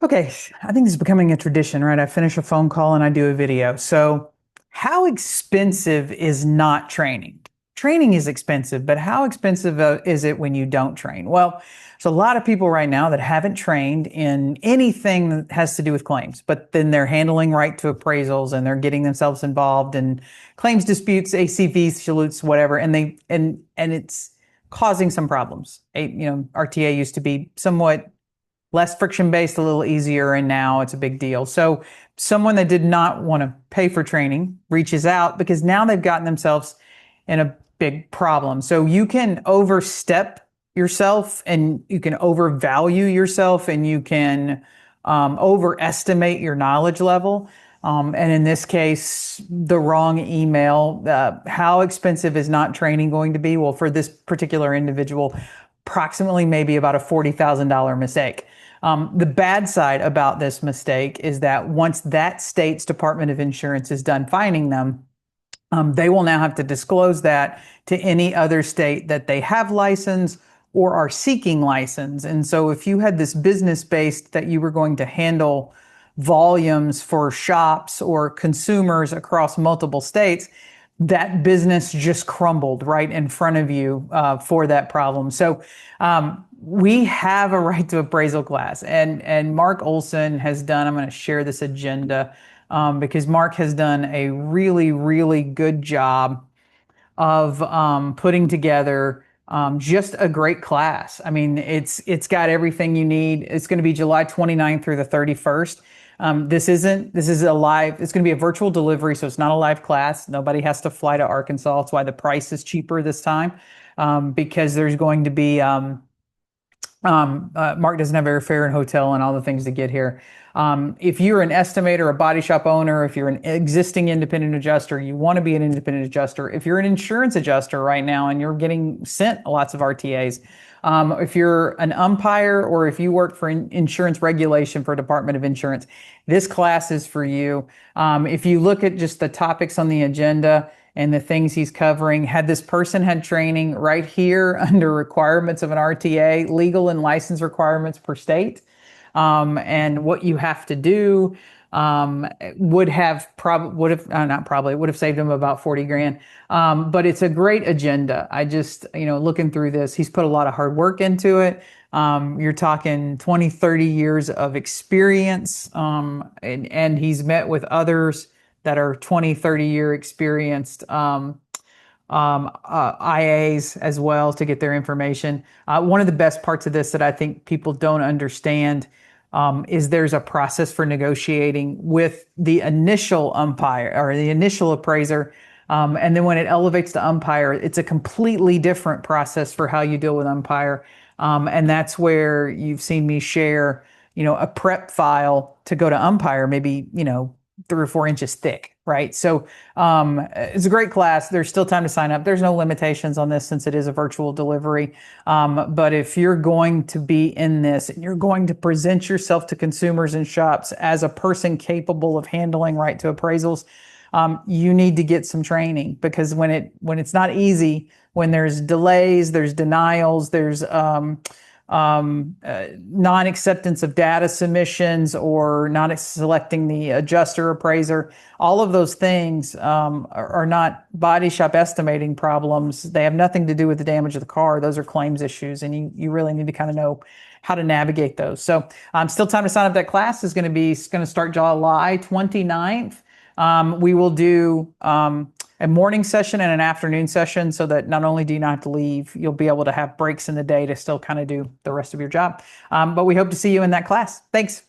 Okay, I think this is becoming a tradition, right? I finish a phone call and I do a video. So, how expensive is not training? Training is expensive, but how expensive is it when you don't train? Well, there's a lot of people right now that haven't trained in anything that has to do with claims, but then they're handling right to appraisals and they're getting themselves involved in claims disputes, ACV salutes, whatever, and it's causing some problems. RTA used to be somewhat less friction based, a little easier, and now it's a big deal. So someone that did not want to pay for training reaches out because now they've gotten themselves in a big problem. So you can overstep yourself and you can overvalue yourself and you can overestimate your knowledge level. And in this case, the wrong email. How expensive is not training going to be? Well, for this particular individual, approximately maybe about a $40,000 mistake. The bad side about this mistake is that once that state's Department of Insurance is done fining them, they will now have to disclose that to any other state that they have license or are seeking license. And so if you had this business based that you were going to handle volumes for shops or consumers across multiple states, that business just crumbled right in front of you for that problem. So we have a right to appraisal class, and Mark Olson has done. I'm going to share this agenda because Mark has done a really, really good job of putting together just a great class. I mean, it's got everything you need. It's going to be July 29th through the 31st. This is a live, it's going to be a virtual delivery, so it's not a live class. Nobody has to fly to Arkansas. That's why the price is cheaper this time, because there's going to be, Mark doesn't have airfare and hotel and all the things to get here. If you're an estimator, a body shop owner, if you're an existing independent adjuster, you want to be an independent adjuster. If you're an insurance adjuster right now and you're getting sent lots of RTAs, if you're an umpire or if you work for insurance regulation for Department of Insurance, this class is for you. If you look at just the topics on the agenda and the things he's covering, had this person had training right here under requirements of an RTA, legal and license requirements per state, and what you have to do, would have saved him about 40 grand. But it's a great agenda. I just, looking through this, he's put a lot of hard work into it. You're talking 20, 30 years of experience. And he's met with others that are 20, 30-year experienced, IAs as well to get their information. One of the best parts of this that I think people don't understand is there's a process for negotiating with the initial umpire or the initial appraiser. And then when it elevates to umpire, it's a completely different process for how you deal with umpire. And that's where you've seen me share, a prep file to go to umpire, maybe, 3 or 4 inches thick, right? So it's a great class. There's still time to sign up. There's no limitations on this since it is a virtual delivery. But if you're going to be in this and you're going to present yourself to consumers and shops as a person capable of handling right to appraisals, you need to get some training because when it's not easy, when there's delays, there's denials, there's non-acceptance of data submissions or not selecting the adjuster appraiser. All of those things are not body shop estimating problems. They have nothing to do with the damage of the car. Those are claims issues, and you really need to kind of know how to navigate those. So still time to sign up. That class is going to start July 29th. We will do a morning session and an afternoon session so that not only do you not have to leave, you'll be able to have breaks in the day to still kind of do the rest of your job. But we hope to see you in that class. Thanks.